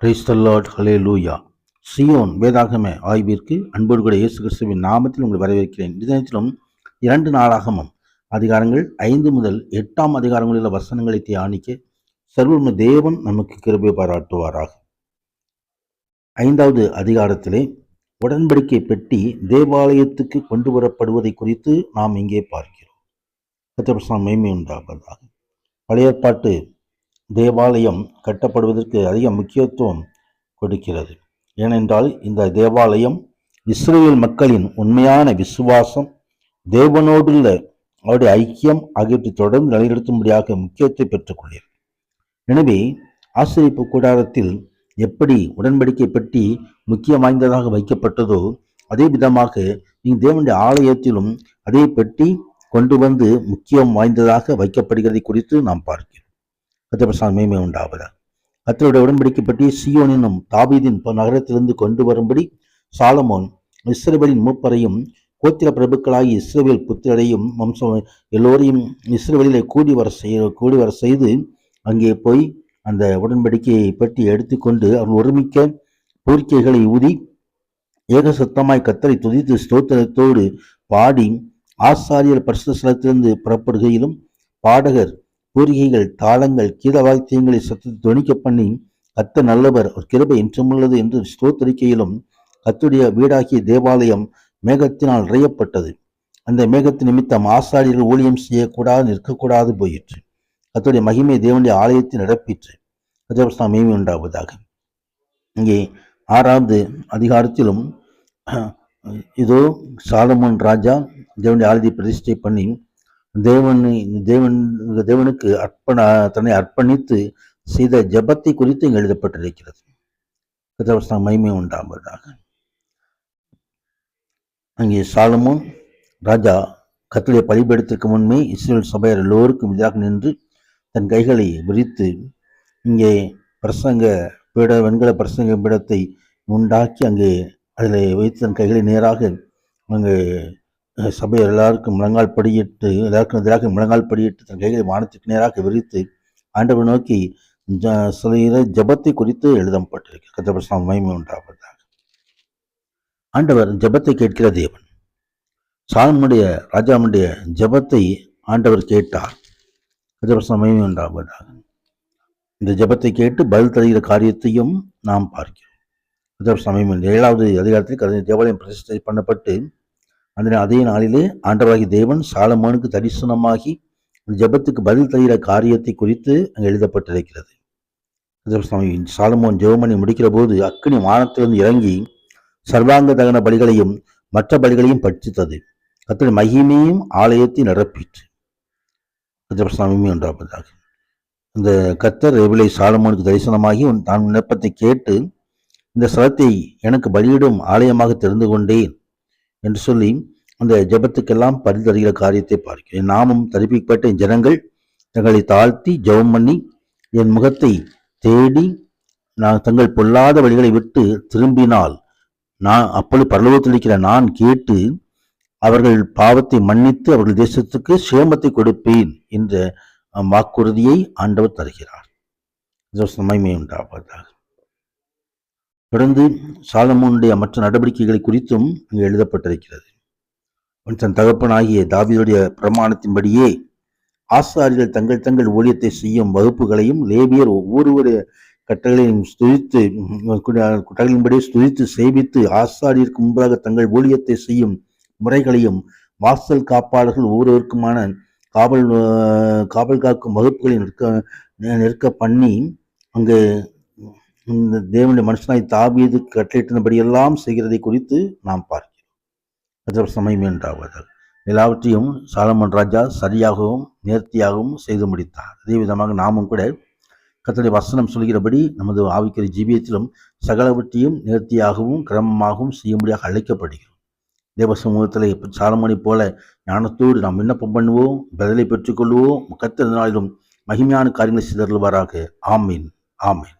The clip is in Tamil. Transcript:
Praise the Lord, hallelujah. Zion வேதாகம ஆய்விற்கு அன்போடு கூட இயேசு கிறிஸ்துவின் நாமத்தில் உங்களை வரவேற்கிறேன். தினத்திலும் 2 நாளாகமம் அதிகாரங்கள் 5 முதல் 8 அதிகாரங்களில் உள்ள வசனங்களை தியானிக்க சர்வ தேவன் நமக்கு கிருபை பாராட்டுவாராக. 5வது அதிகாரத்திலே உடன்படிக்கை பெட்டி தேவாலயத்துக்கு கொண்டு வரப்படுவதை குறித்து நாம் இங்கே பார்க்கிறோம். கர்த்தருக்கு மகிமை உண்டாவதாக. பழைய ஏற்பாட்டு தேவாலயம் கட்டப்படுவதற்கு அதிக முக்கியத்துவம் கொடுக்கிறது. ஏனென்றால் இந்த தேவாலயம் இஸ்ரவேல் மக்களின் உண்மையான விசுவாசம், தேவனோடுள்ள அவருடைய ஐக்கியம் ஆகியவற்றை தொடர்ந்து நிலைநிறுத்தும்படியாக முக்கியத்தை பெற்றுக்கொள்கிறது. எனவே ஆசரிப்பு கூடாரத்தில் எப்படி உடன்படிக்கை பெட்டி முக்கியம் வாய்ந்ததாக வைக்கப்பட்டதோ அதே விதமாக தேவனுடைய ஆலயத்திலும் அதே பெட்டி கொண்டு வந்து முக்கியம் வாய்ந்ததாக வைக்கப்படுகிறதை குறித்து நாம் பார்க்கிறோம். கர்த்தருக்கு மகிமை உண்டாவதாக. கர்த்தருடைய உடன்படிக்கை பெட்டி சீயோன் என்னும் தாவீதின் நகரத்திலிருந்து கொண்டு வரும்படி சாலமோன் இஸ்ரவேலின் மூப்பரையும் கோத்திர பிரபுக்களாகி இஸ்ரவேல் புத்திரரையும் வம்சம் எல்லோரையும் இஸ்ரவேலிலே கூடி வர செய்து அங்கே போய் அந்த உடன்படிக்கையை பெட்டி எடுத்துக்கொண்டு அவர்கள் ஒருமிக்க பூரிக்கைகளை ஊதி ஏகசத்தமாய் கர்த்தரை துதித்து ஸ்தோத்திரத்தோடு பாடி ஆசாரியர் பரிசுத்த ஸ்தலத்திலிருந்து புறப்படுகையிலும் பாடகர் பூரிகைகள் தாளங்கள் கீதவாத்தியங்களை சத்தத்தை துணிக்க பண்ணி கர்த்தர் நல்லவர், ஒரு கிருபை என்றுமுள்ளது என்று ஸ்தோத்தரிக்கையிலும் கர்த்தருடைய வீடாகிய தேவாலயம் மேகத்தினால் நிறையப்பட்டது. அந்த மேகத்தின் நிமித்தம் ஆசாரியர்கள் ஊழியம் செய்யக்கூடாது, நிற்கக்கூடாது போயிற்று. கர்த்தருடைய மகிமை தேவனுடைய ஆலயத்தில் நிரப்பிற்று. கர்த்தருக்கு மகிமை உண்டாவதாக. இங்கே 6வது அதிகாரத்திலும் இதோ சாலமோன் ராஜா தேவனுடைய ஆலயத்தை பிரதிஷ்டை பண்ணி தேவனுக்கு தன்னை அர்ப்பணித்து செய்த ஜெபத்தை குறித்து இங்கு எழுதப்பட்டிருக்கிறது. கர்த்தருக்கு மகிமை உண்டாவதாக. அங்கே சாலமோன் ராஜா கர்த்தருடைய பலிபீடத்திற்கு முன்பே இஸ்ரவேல் சபையார் எல்லோருக்கும் எதிராக நின்று தன் கைகளை விரித்து இங்கே வெண்கல பிரசங்க பீடத்தை உண்டாக்கி அங்கே அதில் வைத்து தன் கைகளை நேராக அங்கே சபையர் எல்லாருக்கும் எல்லாருக்கும் எதிராக முழங்கால் படியிட்டு தன் கைகளை வானத்துக்கு நேராக விரித்து ஆண்டவர் நோக்கி சொல்கிற ஜெபத்தை குறித்து எழுதப்பட்டிருக்கிறது. கர்த்தருக்கு மகிமை உண்டாவதாக. ஆண்டவர் ஜெபத்தை கேட்கிற தேவன். சாலமோனுடைய ராஜாவுடைய ஜெபத்தை ஆண்டவர் கேட்டார். கர்த்தருக்கு மகிமை உண்டாவதாக. இந்த ஜெபத்தை கேட்டு பதில் தருகிற காரியத்தையும் நாம் பார்க்கிறோம். கர்த்தருக்கு மகிமை. 7வது அதிகாரத்தில் தேவாலயம் பிரதிஷ்டை பண்ணப்பட்டு அதே நாளிலே ஆண்டவராகிய தேவன் சாலமோனுக்கு தரிசனமாகி ஜெபத்துக்கு பதில் தருகிற காரியத்தை குறித்து அங்கே எழுதப்பட்டிருக்கிறது. சாலமோன் ஜெபமணி முடிக்கிற போது அக்கினி வானத்திலிருந்து இறங்கி சர்வாங்க தகன பலிகளையும் மற்ற பலிகளையும் பட்சித்தது. கர்த்தருடைய மகிமையும் ஆலயத்தை நிரப்பிற்று. கர்த்தருக்கு உண்டாவதாக. இந்த கர்த்தர் எபிலை சாலமோனுக்கு தரிசனமாகி தான் விண்ணப்பத்தை கேட்டு இந்த ஸ்தலத்தை எனக்கு பலியிடும் ஆலயமாக தெரிந்து கொண்டேன் என்று சொல்லி அந்த ஜெபத்துக்கெல்லாம் பதில் தருகிற காரியத்தை பார்க்கிறேன். நாமும் தரிப்பிக்கப்பட்ட ஜனங்கள் தங்களை தாழ்த்தி ஜெபம் பண்ணி என் முகத்தை தேடி தங்கள் பொல்லாத வழிகளை விட்டு திரும்பினால் நான் அப்பொழுது பரலோகத்தில் இருக்கிற நான் கேட்டு அவர்கள் பாவத்தை மன்னித்து அவர்கள் தேசத்துக்கு சேமத்தை கொடுப்பேன் என்ற வாக்குறுதியை ஆண்டவர் தருகிறார். மகிமை உண்டாவதாக. தொடர்ந்து சாலமோனுடைய மற்ற நடவடிக்கைகளை குறித்தும் அங்கு எழுதப்பட்டிருக்கிறது. தன் தகப்பனாகிய தாவீதுடைய பிரமாணத்தின்படியே ஆசாரியர்கள் தங்கள் தங்கள் ஊழியத்தை செய்யும் வகுப்புகளையும் லேவியர் ஒவ்வொரு கட்டளையும் கட்டளையின்படியே ஸ்துதித்து சேவித்து ஆசாரியருக்கு முன்பாக தங்கள் ஊழியத்தை செய்யும் முறைகளையும் வாசல் காப்பாளர்கள் ஒவ்வொருவருக்குமான காவல் காக்கும் வகுப்புகளை நிற்க பண்ணி அங்கு இந்த தேவனுடைய மனுஷனாய் தாவீது கட்டளையிட்டபடியெல்லாம் செய்கிறதை குறித்து நாம் பார்க்கிறோம். சமயம் என்றாவதால் எல்லாவற்றையும் சாலமோன் ராஜா சரியாகவும் நேர்த்தியாகவும் செய்து முடித்தார். அதே விதமாக நாமும் கூட கர்த்தருடைய வசனம் சொல்கிறபடி நமது ஆவிக்குரிய ஜீவியத்திலும் சகலவற்றையும் நேர்த்தியாகவும் கிரமமாகவும் செய்யும்படியாக அழைக்கப்படுகிறோம். தேவ சமூகத்தில் சாலமோனை போல ஞானத்தோடு நாம் விண்ணப்பம் பண்ணுவோம், பதிலை பெற்றுக்கொள்வோம். கர்த்தர் நாளிலும் மகிமையான காரியங்களை செய்தருள்வாராக. ஆமீன். ஆமீன்.